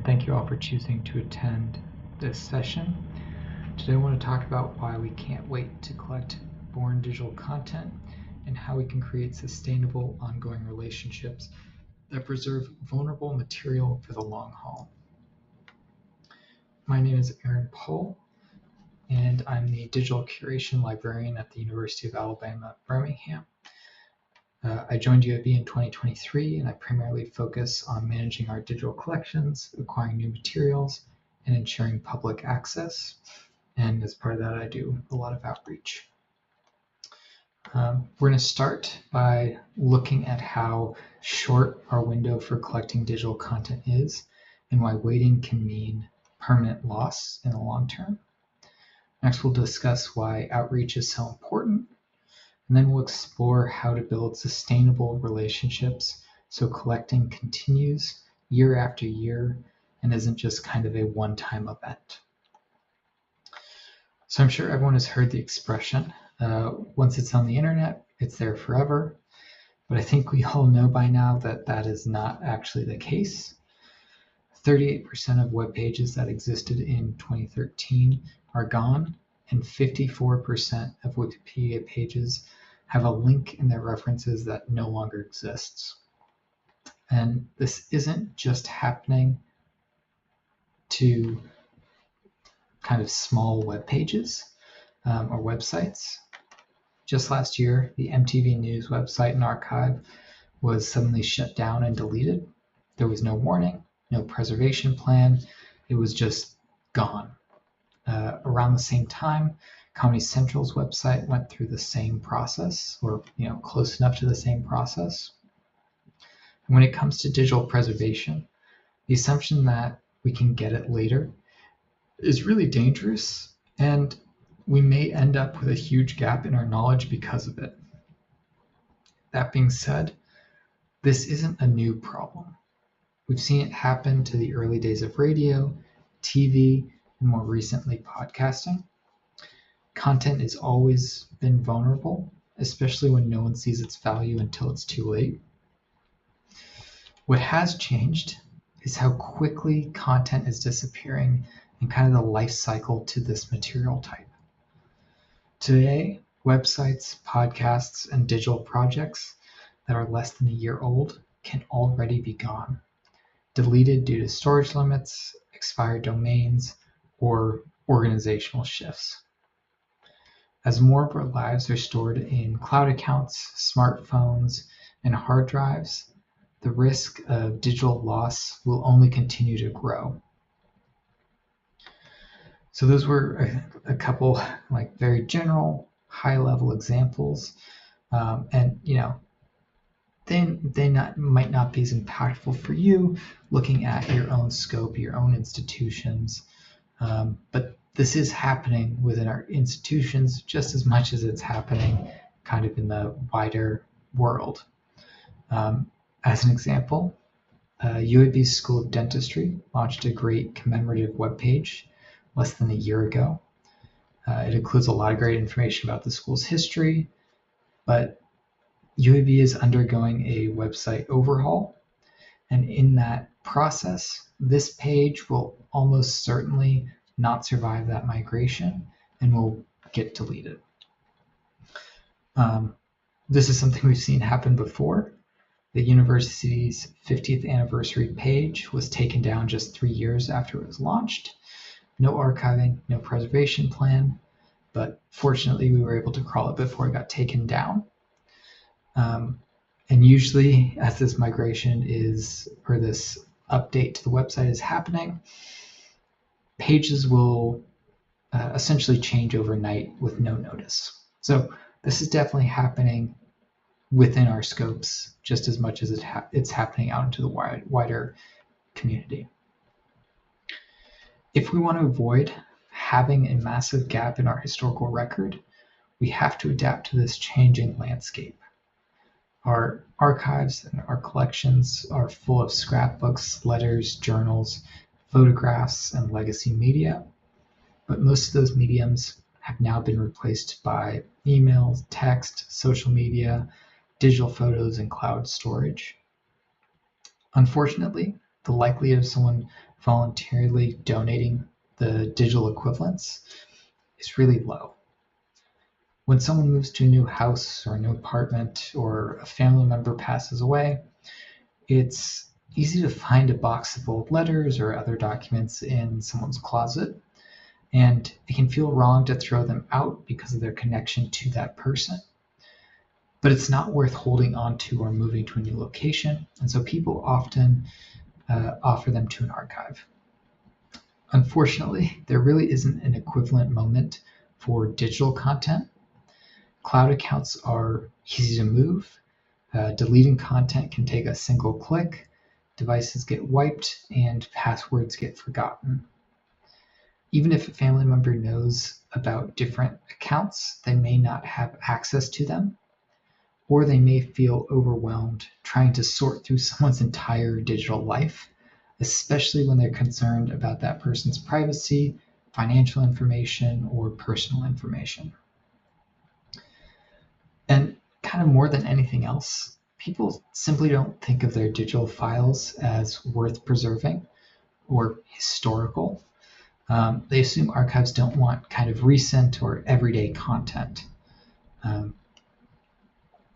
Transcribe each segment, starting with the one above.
Thank you all for choosing to attend this session. Today I want to talk about why we can't wait to collect foreign digital content and how we can create sustainable, ongoing relationships that preserve vulnerable material for the long haul. My name is Pahl, and I'm the Digital Curation Librarian at the University of Alabama at Birmingham. I joined UAB in 2023, and I primarily focus on managing our digital collections, acquiring new materials, and ensuring public access. And as part of that, I do a lot of outreach. We're going to start by looking at how short our window for collecting digital content is and why waiting can mean permanent loss in the long term. Next, we'll discuss why outreach is so important. And then we'll explore how to build sustainable relationships so collecting continues year after year and isn't just kind of a one-time event. So I'm sure everyone has heard the expression, once it's on the internet, it's there forever. But I think we all know by now that that is not actually the case. 38% of web pages that existed in 2013 are gone, and 54% of Wikipedia pages have a link in their references that no longer exists. And this isn't just happening to kind of small web pages or websites. Just last year, the MTV News website and archive was suddenly shut down and deleted. There was no warning, no preservation plan. It was just gone. Around the same time, Comedy Central's website went through the same process, or close enough to the same process. And when it comes to digital preservation, the assumption that we can get it later is really dangerous, and we may end up with a huge gap in our knowledge because of it. That being said, this isn't a new problem. We've seen it happen to the early days of radio, TV, and more recently podcasting. Content has always been vulnerable, especially when no one sees its value until it's too late. What has changed is how quickly content is disappearing and kind of the life cycle to this material type. Today, websites, podcasts, and digital projects that are less than a year old can already be gone, deleted due to storage limits, expired domains, or organizational shifts. As more of our lives are stored in cloud accounts, smartphones, and hard drives, the risk of digital loss will only continue to grow. So those were a couple very general, high-level examples, and they might not be as impactful for you looking at your own scope, your own institutions, but this is happening within our institutions just as much as it's happening kind of in the wider world. As an example, UAB's School of Dentistry launched a great commemorative webpage less than a year ago. It includes a lot of great information about the school's history, but UAB is undergoing a website overhaul, and in that process, this page will almost certainly not survive that migration and will get deleted. This is something we've seen happen before. The university's 50th anniversary page was taken down just 3 years after it was launched. No archiving, no preservation plan, but fortunately we were able to crawl it before it got taken down. And usually as this migration or this update to the website is happening, pages will essentially change overnight with no notice. So this is definitely happening within our scopes just as much as it's happening out into the wider community. If we want to avoid having a massive gap in our historical record, we have to adapt to this changing landscape. Our archives and our collections are full of scrapbooks, letters, journals, photographs, and legacy media, but most of those mediums have now been replaced by emails, text, social media, digital photos, and cloud storage. Unfortunately, the likelihood of someone voluntarily donating the digital equivalents is really low. When someone moves to a new house or a new apartment or a family member passes away, it's easy to find a box of old letters or other documents in someone's closet, and it can feel wrong to throw them out because of their connection to that person. But it's not worth holding on to or moving to a new location, and so people often offer them to an archive. Unfortunately, there really isn't an equivalent moment for digital content. Cloud accounts are easy to move. Deleting content can take a single click. Devices get wiped and passwords get forgotten. Even if a family member knows about different accounts, they may not have access to them, or they may feel overwhelmed trying to sort through someone's entire digital life, especially when they're concerned about that person's privacy, financial information, or personal information. And kind of more than anything else, people simply don't think of their digital files as worth preserving or historical. They assume archives don't want kind of recent or everyday content. And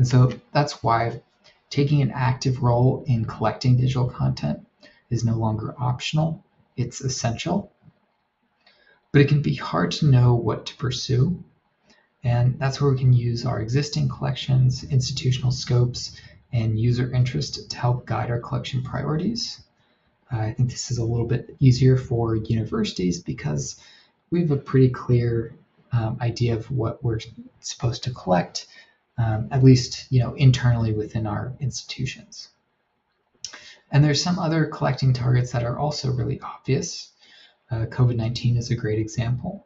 so that's why taking an active role in collecting digital content is no longer optional, it's essential. But it can be hard to know what to pursue. And that's where we can use our existing collections, institutional scopes, and user interest to help guide our collection priorities. I think this is a little bit easier for universities because we have a pretty clear idea of what we're supposed to collect, at least internally within our institutions. And there's some other collecting targets that are also really obvious. COVID-19 is a great example.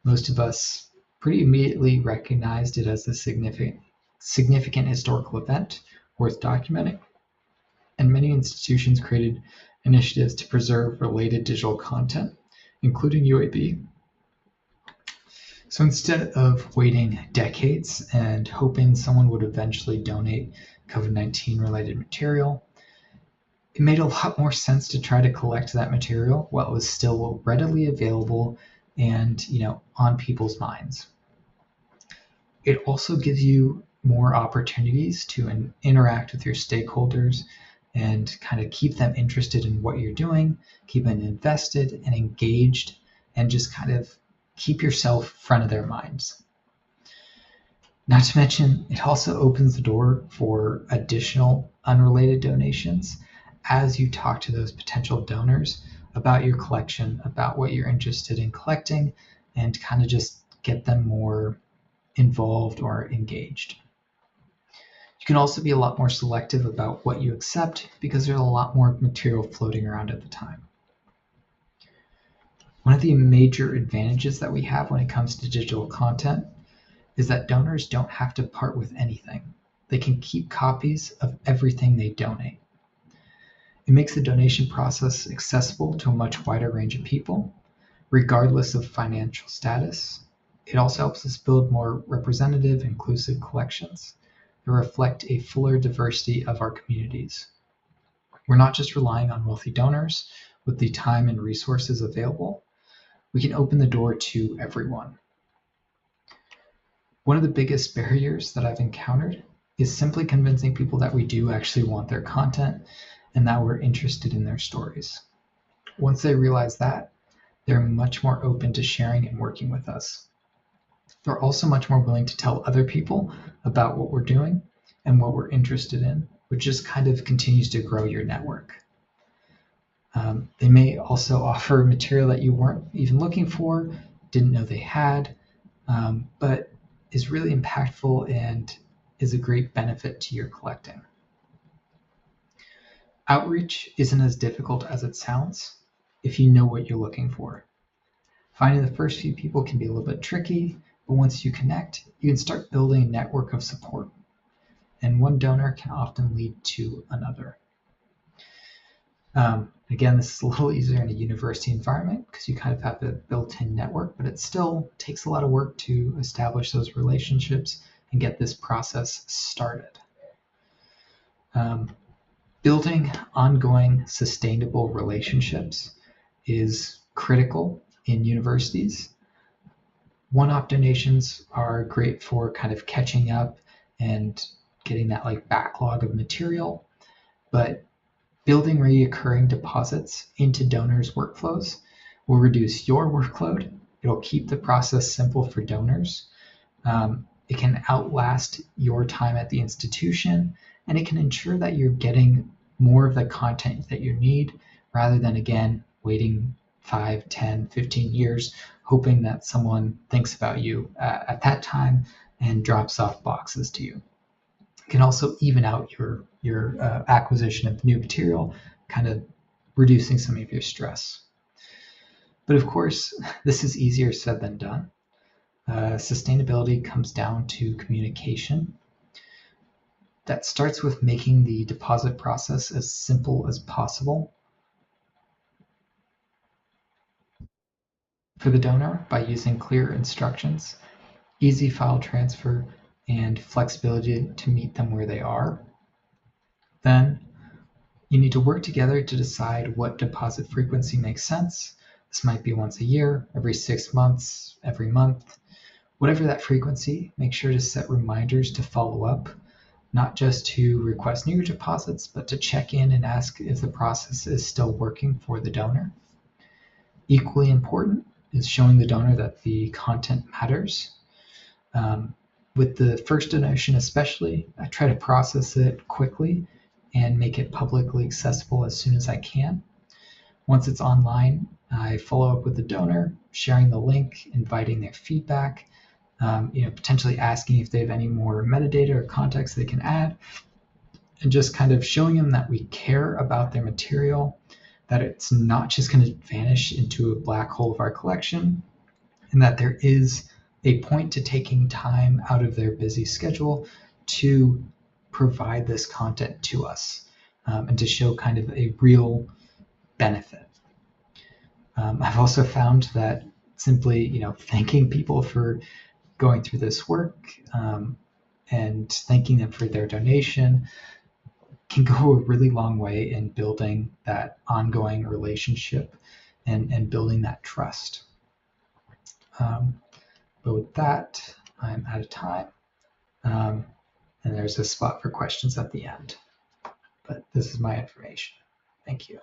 Most of us pretty immediately recognized it as a significant historical event worth documenting. And many institutions created initiatives to preserve related digital content, including UAB. So instead of waiting decades and hoping someone would eventually donate COVID-19 related material, it made a lot more sense to try to collect that material while it was still readily available and on people's minds. It also gives you more opportunities to interact with your stakeholders and kind of keep them interested in what you're doing, keep them invested and engaged, and just kind of keep yourself front of their minds. Not to mention, it also opens the door for additional unrelated donations as you talk to those potential donors about your collection, about what you're interested in collecting, and kind of just get them more involved or engaged. You can also be a lot more selective about what you accept because there's a lot more material floating around at the time. One of the major advantages that we have when it comes to digital content is that donors don't have to part with anything. They can keep copies of everything they donate. It makes the donation process accessible to a much wider range of people, regardless of financial status. It also helps us build more representative, inclusive collections that reflect a fuller diversity of our communities. We're not just relying on wealthy donors with the time and resources available. We can open the door to everyone. One of the biggest barriers that I've encountered is simply convincing people that we do actually want their content and that we're interested in their stories. Once they realize that, they're much more open to sharing and working with us. They're also much more willing to tell other people about what we're doing and what we're interested in, which just kind of continues to grow your network. They may also offer material that you weren't even looking for, didn't know they had, but is really impactful and is a great benefit to your collecting. Outreach isn't as difficult as it sounds if you know what you're looking for. Finding the first few people can be a little bit tricky, but once you connect, you can start building a network of support. And one donor can often lead to another. Again, this is a little easier in a university environment because you kind of have a built-in network, but it still takes a lot of work to establish those relationships and get this process started. Building ongoing sustainable relationships is critical in universities. One-off donations are great for kind of catching up and getting that like backlog of material, but building recurring deposits into donors' workflows will reduce your workload. It'll keep the process simple for donors. It can outlast your time at the institution, and it can ensure that you're getting more of the content that you need rather than, again, waiting 5, 10, 15 years, hoping that someone thinks about you at that time and drops off boxes to you. It can also even out your acquisition of new material, kind of reducing some of your stress. But of course, this is easier said than done. Sustainability comes down to communication. That starts with making the deposit process as simple as possible for the donor by using clear instructions, easy file transfer, and flexibility to meet them where they are. Then you need to work together to decide what deposit frequency makes sense. This might be once a year, every 6 months, every month. Whatever that frequency, make sure to set reminders to follow up, not just to request new deposits, but to check in and ask if the process is still working for the donor. Equally important is showing the donor that the content matters. With the first donation especially, I try to process it quickly and make it publicly accessible as soon as I can. Once it's online, I follow up with the donor, sharing the link, inviting their feedback, potentially asking if they have any more metadata or context they can add, and just kind of showing them that we care about their material, that it's not just going to vanish into a black hole of our collection, and that there is a point to taking time out of their busy schedule to provide this content to us, and to show kind of a real benefit. I've also found that simply, thanking people for going through this work, and thanking them for their donation can go a really long way in building that ongoing relationship and building that trust. But with that, I'm out of time. And there's a spot for questions at the end. But this is my information. Thank you.